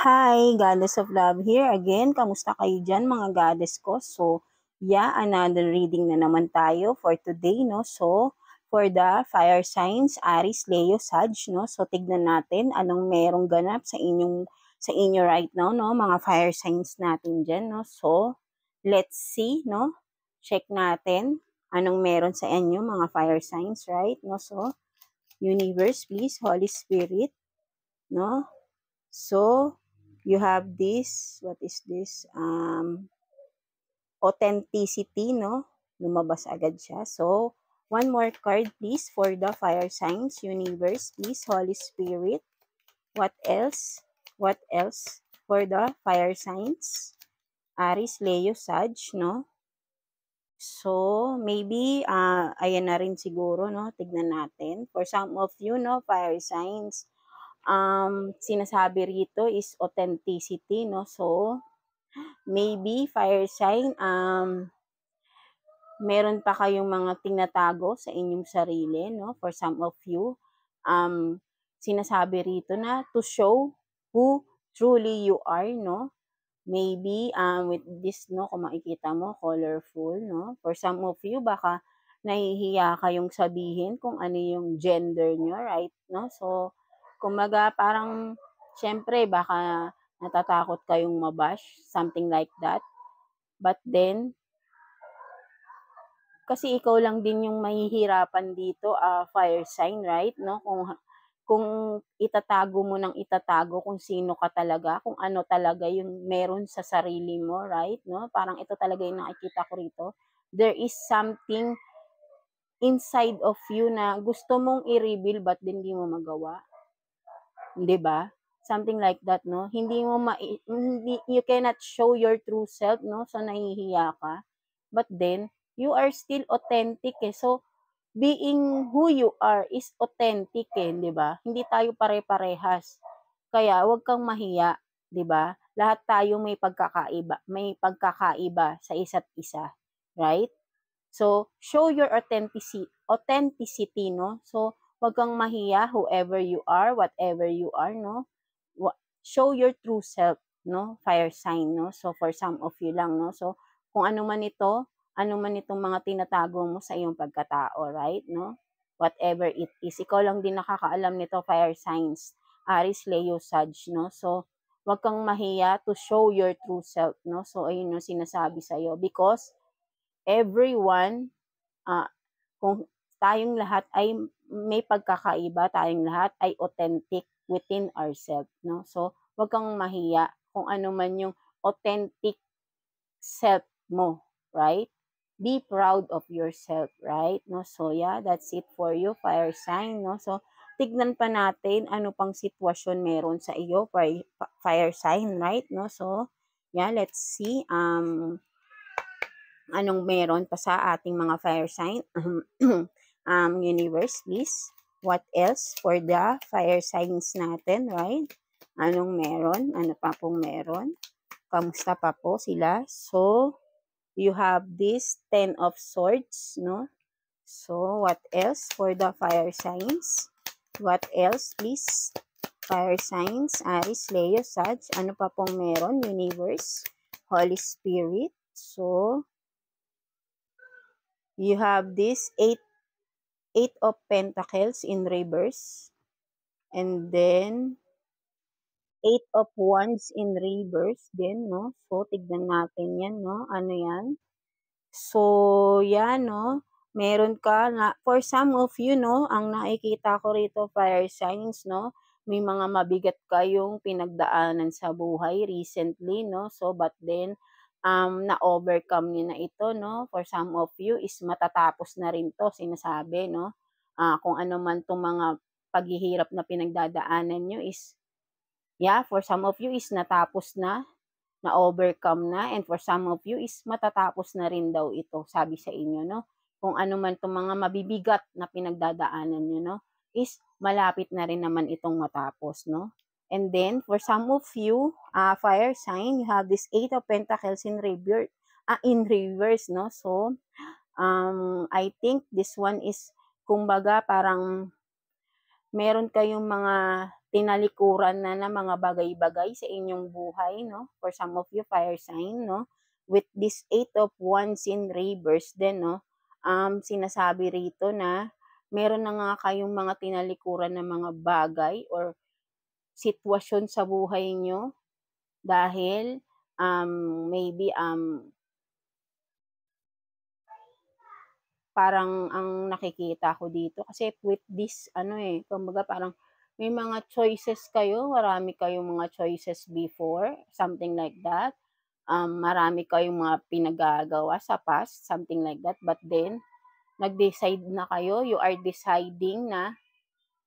Hi, Goddess of Love here again. Kamusta kayo dyan mga goddess ko? So, yeah, another reading na naman tayo for today, no? So, for the fire signs, Aries, Leo, Sag, no? So, tignan natin anong merong ganap sa inyo right now, no? Mga fire signs natin dyan, no? So, let's see, no? Check natin anong meron sa inyo mga fire signs, right? No? So, Universe, please, Holy Spirit, no? So, you have this, what is this? Authenticity, no? Lumabas agad siya. So, one more card, please, for the fire signs. Universe, please, Holy Spirit. What else? What else for the fire signs? Aries, Leo, Sag, no? So, maybe, ayan na rin siguro, no? Tignan natin. For some of you, no, fire signs, sinasabi rito is authenticity, no? So, maybe fire sign, meron pa kayong mga tinatago sa inyong sarili, no? For some of you, sinasabi rito na to show who truly you are, no? Maybe, with this, no, kung makikita mo, colorful, no? For some of you, baka nahihiya kayong sabihin kung ano yung gender nyo, right? No? So, kumaga parang, syempre, baka natatakot kayong mabash, something like that. But then, kasi ikaw lang din yung mahihirapan dito, fire sign, right? No? Kung itatago mo ng itatago kung sino ka talaga, kung ano talaga yung meron sa sarili mo, right? No? Parang ito talaga yung nakikita ko rito. There is something inside of you na gusto mong i-reveal but hindi mo magawa. 'Di ba? Something like that, no? Hindi, you cannot show your true self, no? So nahihiya ka. But then, you are still authentic eh. So, being who you are is authentic eh, 'di ba? Hindi tayo pare-parehas. Kaya, wag kang mahiya, 'di ba? Lahat tayo may pagkakaiba sa isa't isa, right? So, show your authenticity, no? So, wag kang mahiya whoever you are, whatever you are, no? Show your true self, no? Fire sign, no? So, for some of you lang, no? So, kung ano man itong mga tinatago mo sa iyong pagkatao, right? No? Whatever it is. Ikaw lang din nakakaalam nito, fire signs. Aries, Leo, Sag, no? So, wag kang mahiya to show your true self, no? So, ayun yung sinasabi sa'yo. Because, everyone, kung tayong lahat ay may pagkakaiba, tayong lahat ay authentic within ourselves, no? So, wag kang mahiya kung ano man yung authentic self mo, right? Be proud of yourself, right? No? So, yeah, that's it for you, fire sign, no? So, tignan pa natin ano pang sitwasyon meron sa iyo, fire sign, right? No? So, yeah, let's see anong meron pa sa ating mga fire sign. Universe, please. What else for the fire signs natin, right? Anong meron? Ano pa pong meron? Kamusta pa po sila? So, you have this 10 of Swords, no? So, what else for the fire signs? What else, please? Fire signs, Aries, Leo, Sag. Ano pa pong meron? Universe, Holy Spirit. So, you have this 8 of Pentacles in reverse. And then, 8 of Wands in reverse din, no? So, tignan natin yan, no? Ano yan? So, yan, no? Meron ka na, for some of you, no? Ang nakikita ko rito, fire signs, no? May mga mabigat kayong pinagdaanan sa buhay recently, no? So, but then, na-overcome niyo na ito, no? For some of you is matatapos na rin to, sinasabi, no? Kung ano man itong mga paghihirap na pinagdadaanan nyo is, yeah, for some of you is natapos na-overcome na, and for some of you is matatapos na rin daw ito, sabi sa inyo, no? Kung ano man itong mga mabibigat na pinagdadaanan nyo, no? Is malapit na rin naman itong matapos, no? And then, for some of you, fire sign, you have this 8 of Pentacles in reverse, no? So, I think this one is, kumbaga, parang meron kayong mga tinalikuran na ng mga bagay-bagay sa inyong buhay, no? For some of you, fire sign, no? With this 8 of Wands in reverse din, no? Sinasabi rito na meron na nga kayong mga tinalikuran na mga bagay or sitwasyon sa buhay nyo dahil maybe parang ang nakikita ko dito kasi with this kumbaga parang may mga choices kayo, marami kayong mga choices before, something like that. Marami kayong mga pinagagawa sa past, something like that. But then, nag-decide na kayo, you are deciding na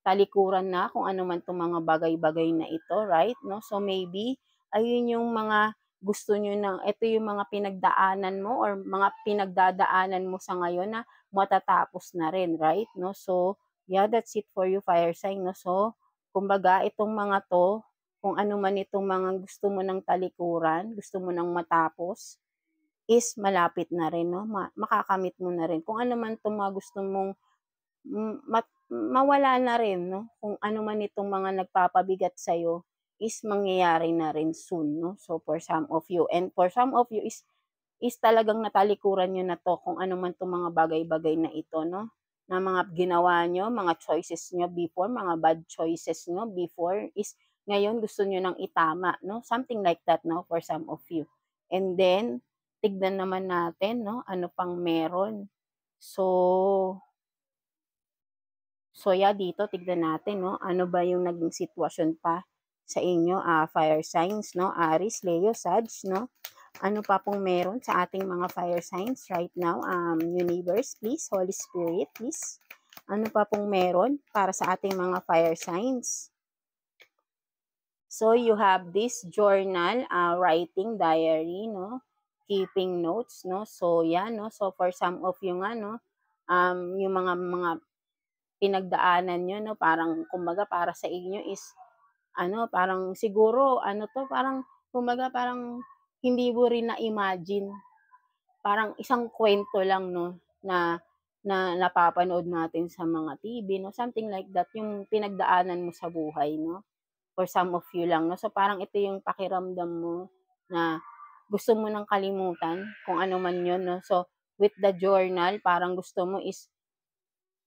talikuran na kung ano man itong mga bagay-bagay na ito, right? No? So maybe, ayun yung mga gusto nyo ito yung mga pinagdaanan mo or mga pinagdadaanan mo sa ngayon na matatapos na rin, right? No? So, yeah, that's it for you, fire sign. No? So, kumbaga, itong mga to, kung ano man itong mga gusto mo ng talikuran, gusto mo ng matapos, is malapit na rin, no? Makakamit mo na rin. Kung ano man itong mga gusto mong mawala na rin, no? Kung ano man itong mga nagpapabigat sa'yo, is mangyayari na rin soon, no? So, for some of you, and for some of you is talagang natalikuran nyo na to kung ano man itong mga bagay-bagay na ito, no? Na mga ginawa nyo, mga choices nyo before, mga bad choices nyo before, is ngayon gusto nyo nang itama, no? Something like that, no? For some of you. And then, tignan naman natin, no? Ano pang meron. So yeah, dito tignan natin, no? Ano ba yung naging sitwasyon pa sa inyo, fire signs, no? Aries, Leo, Sag, no? Ano pa pong meron sa ating mga fire signs right now? Universe, please. Holy Spirit, please. Ano pa pong meron para sa ating mga fire signs? So you have this journal, writing diary, no? Keeping notes, no? So yeah, no? So for some of you nga, no? Yung mga pinagdaanan nyo, no? Parang, kumbaga, para sa inyo is, parang siguro, parang, kumbaga, parang hindi mo rin na-imagine. Parang isang kwento lang, no? Na napapanood natin sa mga TV, no? Something like that, yung pinagdaanan mo sa buhay, no? For some of you lang, no? So, parang ito yung pakiramdam mo na gusto mo nang kalimutan kung ano man yun, no? So, with the journal, parang gusto mo is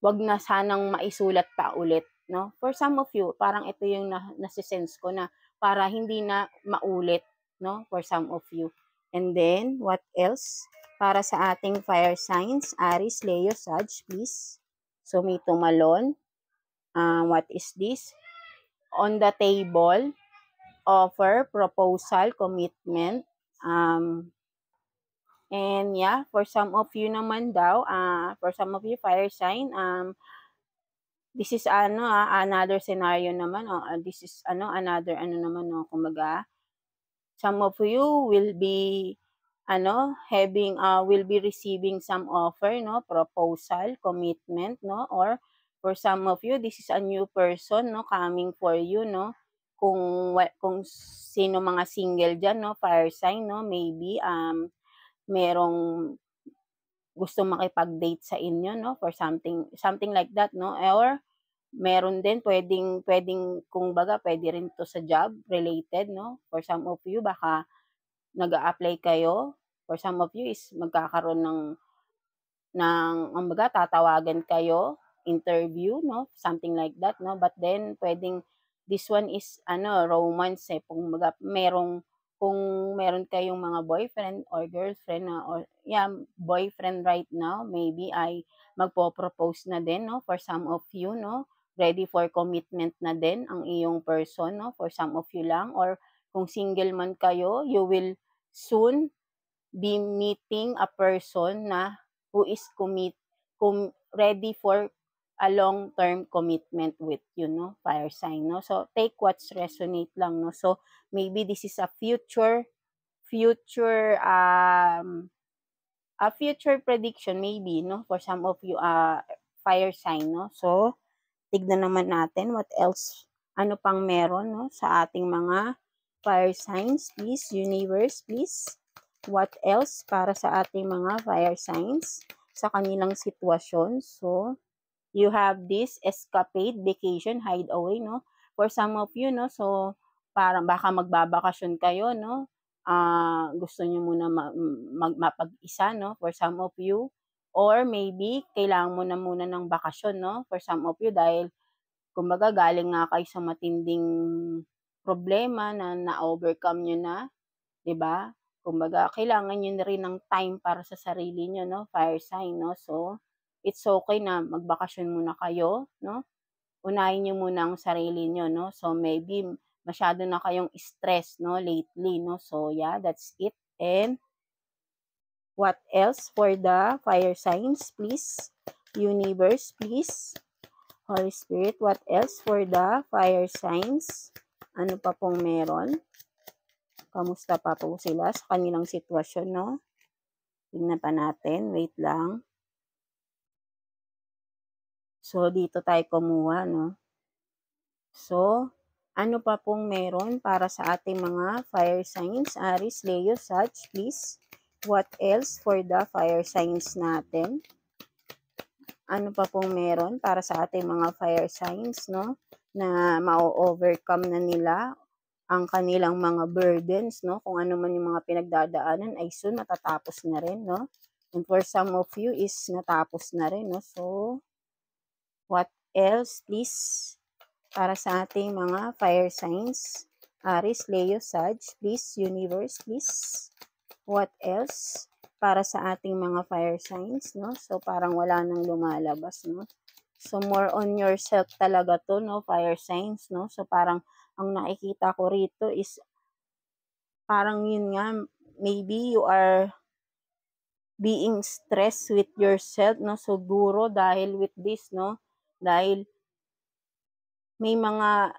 wag na sanang maisulat pa ulit, no? For some of you, parang ito yung nasisense ko na para hindi na maulit, no? For some of you. And then, what else? Para sa ating fire signs, Aries, Leo, Sag, please. So, may tumalon. What is this? On the table, offer, proposal, commitment. And yeah, for some of you naman daw, for some of you fire sign, this is another scenario naman, this is another naman, kumbaga, some of you will be will be receiving some offer, no, proposal, commitment, no, or for some of you this is a new person, no, coming for you, no. Kung sino mga single diyan, no, fire sign, no, maybe merong gusto makipag-date sa inyo, no, for something like that, no, or meron din pwedeng kumbaga pwede rin to sa job related, no, for some of you baka nag-a-apply kayo, for some of you is magkakaroon ng kumbaga tatawagan kayo, interview, no, something like that, no, but then pwedeng this one is romance, kumbaga kung meron kayong mga boyfriend or girlfriend, or boyfriend right now, maybe ay magpo-propose na din, no, for some of you, no, ready for commitment na din ang iyong person, no, for some of you lang, or kung single man kayo, you will soon be meeting a person na who is ready for a long-term commitment with you, no, fire sign, no. So take what's resonate lang, no. So maybe this is a future prediction, maybe, no, for some of you fire sign, no. So tignan naman natin what else, ano pang meron, no, sa ating mga fire signs, please, universe, please. What else para sa ating mga fire signs sa kanilang sitwasyon? So you have this escapade, vacation, hideaway, no? for some of you, no, so parang baka magbabakasyon kayo, no, gusto niyo muna mapag-isa, no, for some of you, or maybe kailangan mo na muna ng bakasyon, no, for some of you, dahil kumbaga galing nga kayo sa matinding problema na na-overcome niyo na, 'di ba? Kumbaga kailangan niyo na rin ng time para sa sarili niyo, no, fire sign, no. So, it's okay na magbakasyon muna kayo, no. Unahin niyo muna ang sarili niyo, no. So, maybe masyado na kayong stress, no, lately, no. So, yeah, that's it. And what else for the fire signs, please? Universe, please. Holy Spirit, what else for the fire signs? Ano pa pong meron? Kamusta pa po sila sa kanilang sitwasyon, no? Tingnan pa natin. Wait lang. So, dito tayo kumuha, no? So, ano pa pong meron para sa ating mga fire signs? Aries, Leo, Sag, please. What else for the fire signs natin? Ano pa pong meron para sa ating mga fire signs, no? Na ma-overcome na nila ang kanilang mga burdens, no? Kung ano man yung mga pinagdadaanan ay soon matatapos na rin, no? And for some of you is natapos na rin, no? So, what else, please, para sa ating mga fire signs? Aries, Leo, Sag, please. Universe, please. What else para sa ating mga fire signs, no? So, parang wala nang lumalabas, no? So, more on yourself talaga to, no? Fire signs, no? So, parang ang nakikita ko rito is parang yun nga, maybe you are being stressed with yourself, no? Siguro dahil with this, no? Dahil may mga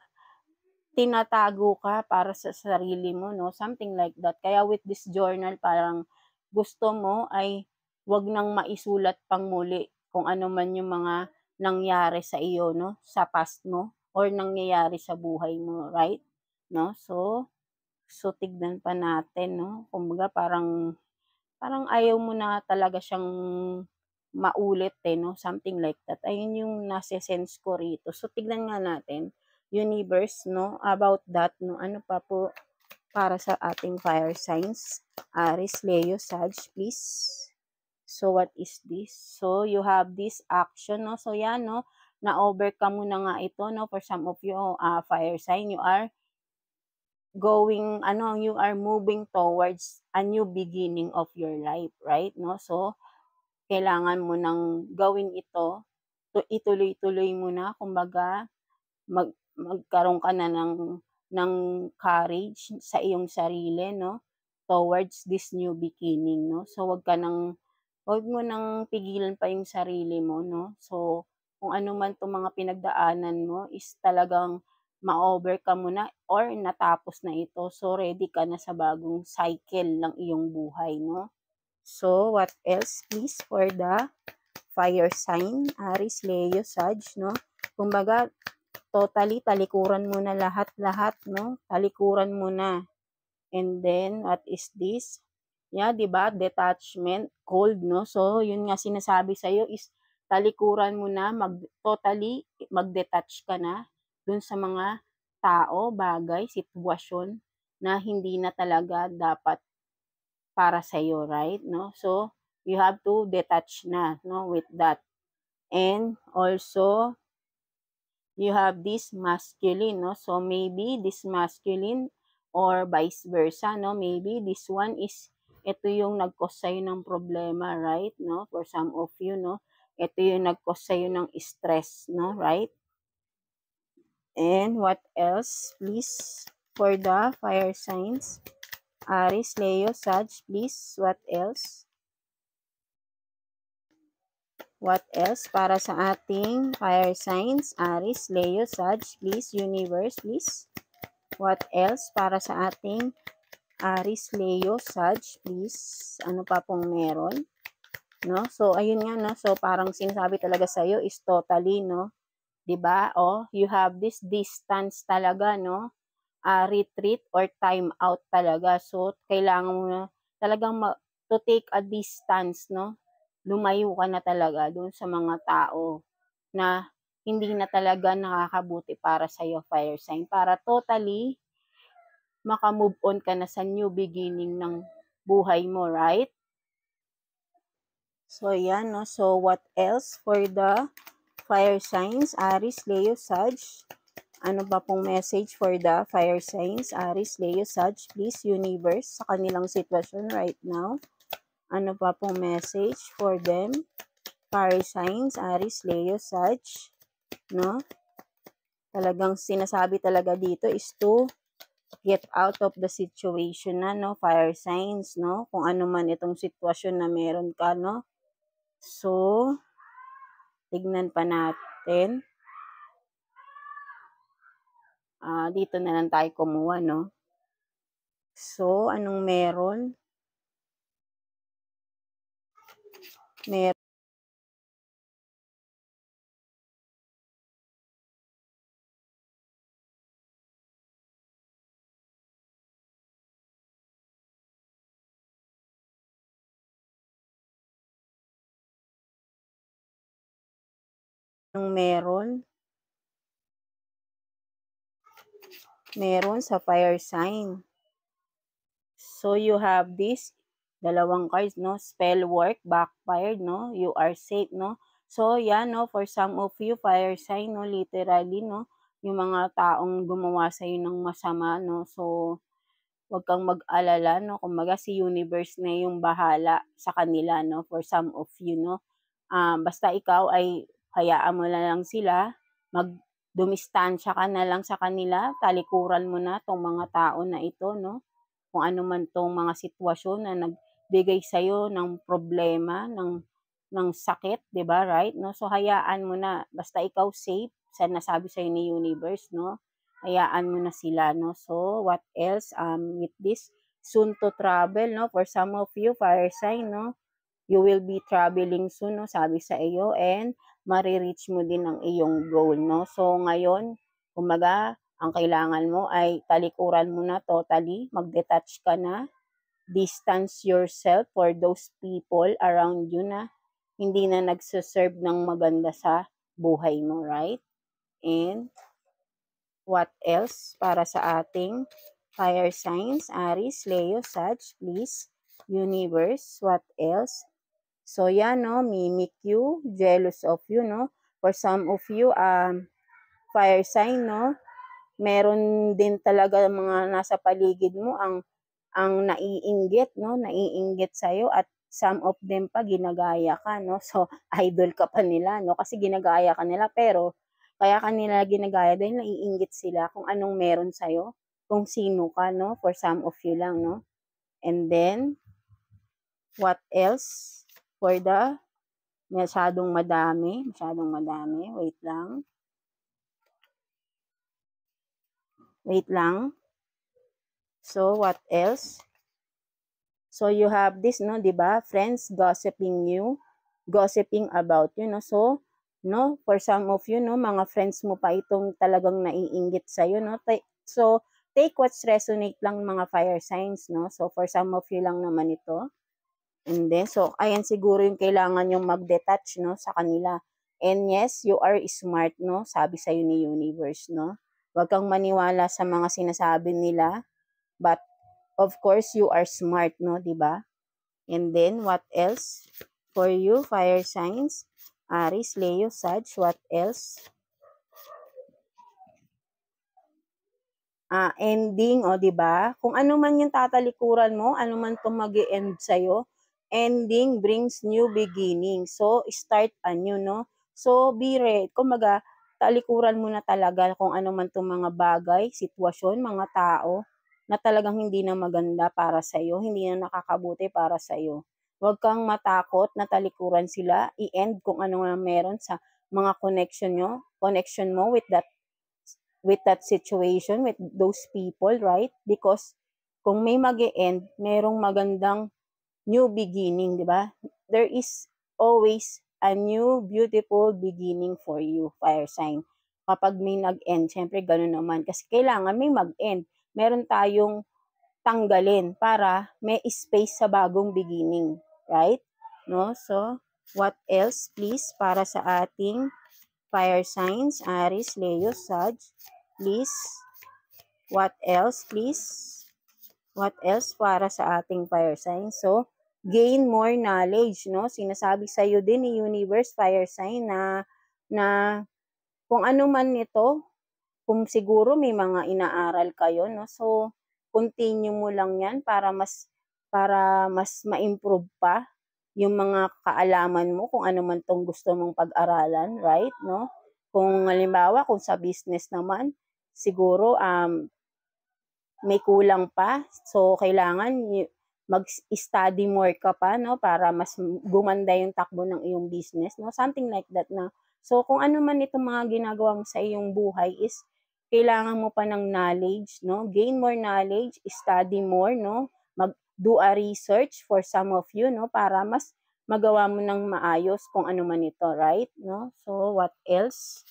tinatago ka para sa sarili mo, no? Something like that. Kaya with this journal, parang gusto mo ay wag nang maisulat pang muli kung ano man yung mga nangyari sa iyo, no? Sa past mo or nangyayari sa buhay mo, right? No? So tignan pa natin, no? Kumbaga parang ayaw mo na talaga siyang maulit, no? Something like that. Ayun yung nase-sense ko rito. So, tignan nga natin, universe, no? About that, no? Ano pa po para sa ating fire signs? Aries, Leo, Sag, please. So, what is this? So, you have this action, no? So, yan, no? Na-overcome mo na nga ito, no? For some of you, fire sign, you are you are moving towards a new beginning of your life, right? No? So, kailangan mo nang gawin ito, ituloy-tuloy mo na, kumbaga, magkaroon ka na ng courage sa iyong sarili, no? Towards this new beginning, no? So, wag mo nang pigilan pa yung sarili mo, no? So, kung ano man itong mga pinagdaanan mo is talagang ma-overcome mo na or natapos na ito. So, ready ka na sa bagong cycle ng iyong buhay, no? So, what else please for the fire sign? Aries, Leo, Sag, no? Kumbaga, totally talikuran mo na lahat-lahat, no? Talikuran mo na. And then, what is this? Yeah, 'di ba? Detachment, cold, no? So, yun nga sinasabi sa iyo is talikuran mo na, totally mag-detach ka na dun sa mga tao, bagay, sitwasyon na hindi na talaga dapat para sa iyo, right? No? So, you have to detach na, no, with that. And also, you have this masculine, no? So, maybe this masculine or vice versa, no? Maybe this one is, ito yung nag-cause sa'yo ng problema, right? No? For some of you, no? Ito yung nag-cause sa'yo ng stress, no? Right? And what else, please, for the fire signs? Aries, Leo, Sag, please. What else? What else para sa ating fire signs? Aries, Leo, Sag, please. Universe, please. What else para sa ating Aries, Leo, Sag, please. Ano pa pong meron? No? So, ayun nga, no? So, parang sinasabi talaga sa'yo is totally, no? 'Di ba? Oh, you have this distance talaga, no? Retreat or time out talaga. So, kailangan mo na talagang to take a distance, no? Lumayo ka na talaga doon sa mga tao na hindi na talaga nakakabuti para sa'yo, fire sign. Para totally maka-move on ka na sa new beginning ng buhay mo, right? So, yan, no? So, what else for the fire signs? Aries, Leo, Sag. Ano ba pong message for the fire signs? Aries, Leo, Sag, please, universe, sa kanilang sitwasyon right now. Ano pa pong message for them? Fire signs, Aries, Leo, Sag. No? Talagang sinasabi talaga dito is to get out of the situation na, no? Fire signs, no? Kung ano man itong sitwasyon na meron ka, no? So, tignan pa natin. Dito na lang tayo kumuha, no? So, anong meron? Meron meron? Meron sa fire sign. So, you have this, dalawang cards, no? Spell work, backfired, no? You are safe, no? So, yan, no? For some of you, fire sign, no? Literally, no? Yung mga taong gumawa sa'yo ng masama, no? So, wag kang mag-alala, no? Kumbaga, si universe na yung bahala sa kanila, no? For some of you, no? Basta ikaw ay hayaan mo na lang sila, dumistansya ka na lang sa kanila, talikuran mo na tong mga tao na ito, no? Kung ano man tong mga sitwasyon na nagbigay sa'yo ng problema, ng sakit, 'di ba, right? No? So hayaan mo na, basta ikaw safe, sa nasabi sa'yo ni universe, no? Hayaan mo na sila, no? So what else? With this, soon to travel, no? For some of you, fire sign, no? You will be traveling soon, no? Sabi sa iyo, and marireach mo din ang iyong goal, no? So ngayon, kumbaga, ang kailangan mo ay talikuran mo na totally, mag-detach ka na, distance yourself for those people around you na hindi na nagsuserve ng maganda sa buhay mo, right? And what else para sa ating fire signs? Aries, Leo, Sag, please. Universe, what else? So, yan, no? Mimic you, jealous of you, no? For some of you, fire sign, no? Meron din talaga mga nasa paligid mo ang naiinggit, no? Naiinggit sa'yo at some of them pa ginagaya ka, no? So, idol ka pa nila, no? Kasi ginagaya ka nila, pero kaya ka nila ginagaya dahil naiinggit sila kung anong meron sa'yo, kung sino ka, no? For some of you lang, no? And then, what else? For the masyadong madami. Wait lang. So, what else? So, you have this, no, di ba? Friends gossiping you, gossiping about you, no? So, no, for some of you, no, mga friends mo pa itong talagang naiinggit sa'yo, no? So, take what's resonate lang mga fire signs, no? So, for some of you lang naman ito. And then, so, ayan siguro yung kailangan yung mag-detach, no, sa kanila. And yes, you are smart, no? Sabi sa'yo ni universe, no? Huwag kang maniwala sa mga sinasabi nila. But, of course, you are smart, no? Diba? And then, what else? For you, fire signs. Aries, Leo, Sag, what else? Ending, o, di ba? Kung ano man yung tatalikuran mo, ano man itong mag-e-end sa'yo, ending brings new beginning. So, start anew, no? So, be ready. Kumaga, talikuran mo na talaga kung ano man itong mga bagay, sitwasyon, mga tao, na talagang hindi na maganda para sa'yo, hindi na nakakabuti para sa'yo. Huwag kang matakot na talikuran sila, i-end kung ano nga meron sa mga connection mo with that situation, with those people, right? Because kung may mag-e-end, merong magandang new beginning, di ba? There is always a new beautiful beginning for you, fire sign. Kapag may nag-end, syempre ganun naman. Kasi kailangan may mag-end. Meron tayong tanggalin para may space sa bagong beginning, right? No? So, what else please para sa ating fire signs, Aries, Leo, Sag, please. What else, please? What else para sa ating fire signs? So, gain more knowledge, no? Sinasabi sa iyo din ni Universe fire sign na kung ano man ito, kung siguro may mga inaaral kayo, no? So, continue mo lang 'yan para mas ma-improve pa yung mga kaalaman mo kung ano man tong gusto mong pag-aralan, right, no? Kung halimbawa, kung sa business naman, siguro may kulang pa. So, kailangan mag-study more ka pa, no? Para mas gumanda yung takbo ng iyong business, no? Something like that na. So, kung ano man itong mga ginagawa mo sa iyong buhay is kailangan mo pa ng knowledge, no? Gain more knowledge, study more, no? Do a research for some of you, no? Para mas magawa mo ng maayos kung ano man ito, right? No? So, what else?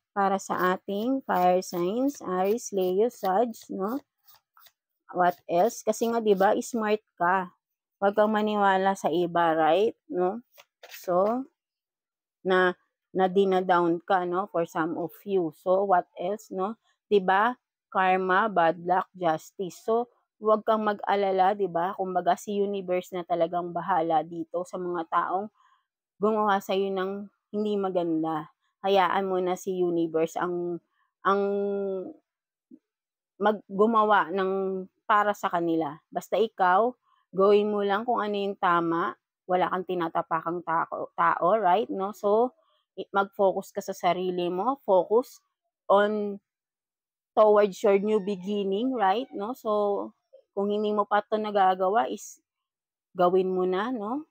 Para sa ating fire signs, Aries, Leo, Sag, no? What else? Kasi nga 'di ba, smart ka. Huwag kang maniwala sa iba, right? No? So, na dina-down ka, no, for some of you. So, what else, no? 'Di ba? Karma, bad luck, justice. So, huwag kang mag-alala, 'di ba? Kumbaga si universe na talagang bahala dito sa mga taong gumawa sa iyo ng hindi maganda. Hayaan mo na si universe ang gumawa ng para sa kanila. Basta ikaw, gawin mo lang kung ano yung tama, wala kang tinatapakang tao, right? No? So, mag-focus ka sa sarili mo, focus on towards your new beginning, right? No? So, kung hindi mo pa 'to nagagawa is gawin mo na, no?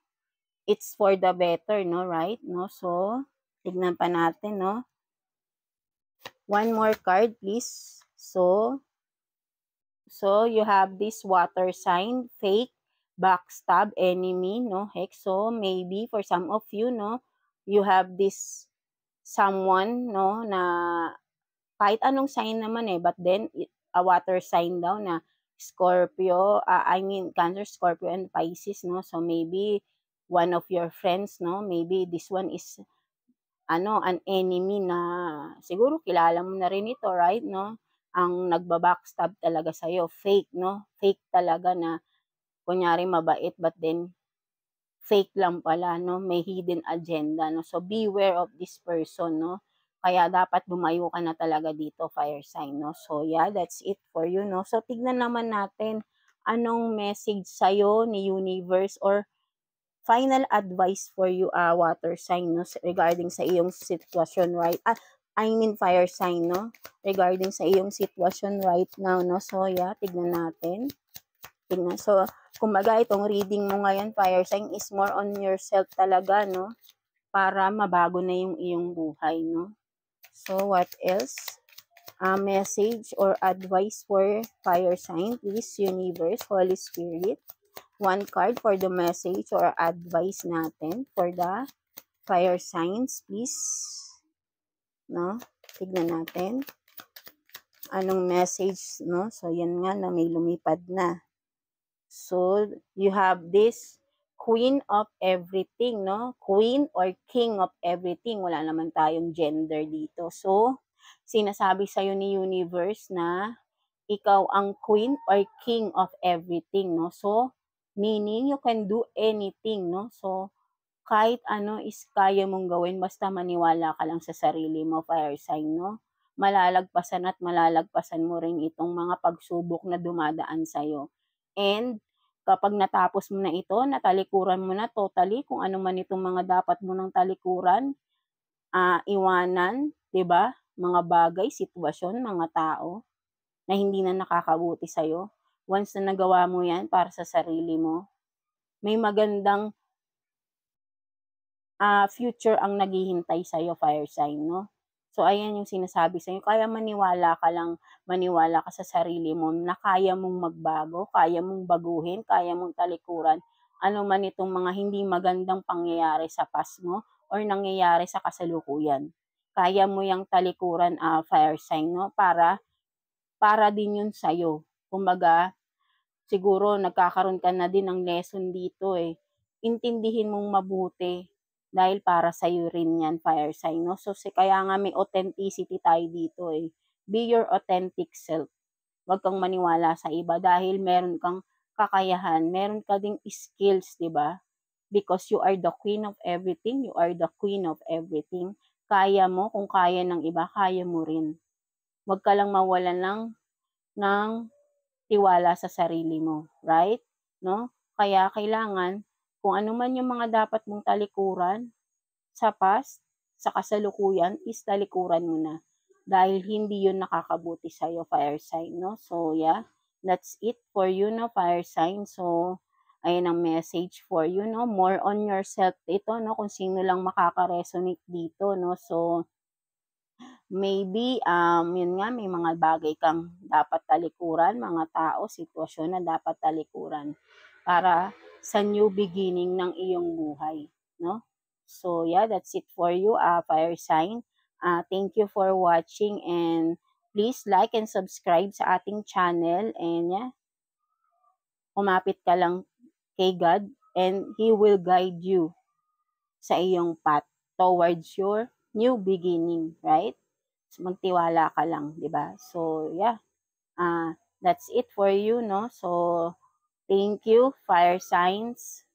It's for the better, no, right? No? So, tignan pa natin, no? One more card, please. So, you have this water sign, fake, backstab, enemy, no, hex. So, maybe for some of you, no, you have this someone, no, na kahit anong sign naman but then a water sign daw na Scorpio, Cancer, Scorpio, and Pisces, no. So, maybe one of your friends, no, maybe this one is an enemy na siguro kilala mo na rin ito, right, no? Ang nagba-backstab talaga sa'yo, fake, no? Fake talaga na kunyari mabait but then fake lang pala, no? May hidden agenda, no? So, beware of this person, no? Kaya dapat lumayo ka na talaga dito, fire sign, no? So, yeah, that's it for you, no? So, tignan naman natin anong message sa'yo ni universe or final advice for you, water sign, no, regarding sa iyong sitwasyon right, fire sign, no, regarding sa iyong sitwasyon right now, no. So, yeah, tignan natin. So, kumbaga, itong reading mo ngayon, fire sign, is more on yourself talaga, no, para mabago na yung iyong buhay, no. So, what else? Message or advice for fire sign, please, universe, Holy Spirit. One card for the message or advice natin for the fire signs, please. No? Tignan natin. Anong message, no? So, yan nga na may lumipad na. So, you have this queen of everything, no? Queen or king of everything. Wala naman tayong gender dito. So, sinasabi sa'yo ni universe na ikaw ang queen or king of everything, no? So, meaning you can do anything, no? So, kahit ano is kaya mong gawin basta maniwala ka lang sa sarili mo, fire sign, no? Malalagpasan at malalagpasan mo rin itong mga pagsubok na dumadaan sa'yo. And kapag natapos mo na ito, natalikuran mo na totally kung ano man itong mga dapat mo ng talikuran, iwanan, 'di ba? Mga bagay, sitwasyon, mga tao na hindi na nakakabuti sa'yo. Once na nagawa mo yan para sa sarili mo, may magandang future ang naghihintay sa'yo, fire sign, no? So, ayan yung sinasabi sa'yo. Kaya maniwala ka sa sarili mo na kaya mong magbago, kaya mong baguhin, kaya mong talikuran ano man itong mga hindi magandang pangyayari sa past mo or nangyayari sa kasalukuyan. Kaya mo yung talikuran, fire sign, no? Para din yun sa'yo. Kumbaga, siguro nagkakaroon ka na din ng lesson dito Intindihin mong mabuti dahil para sa'yo rin yan, fire sign, no? So, kaya nga may authenticity tayo dito eh. Be your authentic self. Huwag kang maniwala sa iba dahil meron kang kakayahan, meron ka ding skills, di ba? Because you are the queen of everything, you are the queen of everything. Kaya mo, kung kaya ng iba, kaya mo rin. Huwag ka lang mawalan ng tiwala sa sarili mo, right? No? Kaya kailangan, kung ano man yung mga dapat mong talikuran sa past, sa kasalukuyan, is talikuran mo na. Dahil hindi yun nakakabuti sa'yo, fire sign, no? So, yeah, that's it for you, no, fire sign. So, ayun ang message for you, no? More on yourself ito, no? Kung sino lang makaka-resonate dito, no? So, maybe, yun nga, may mga bagay kang dapat talikuran, mga tao, sitwasyon na dapat talikuran para sa new beginning ng iyong buhay, no? So, yeah, that's it for you, fire sign. Thank you for watching and please like and subscribe sa ating channel and yeah, umapit ka lang kay God and He will guide you sa iyong path towards your new beginning, right? So, magtiwala ka lang, di ba? So, yeah, that's it for you, no? So, thank you, fire signs.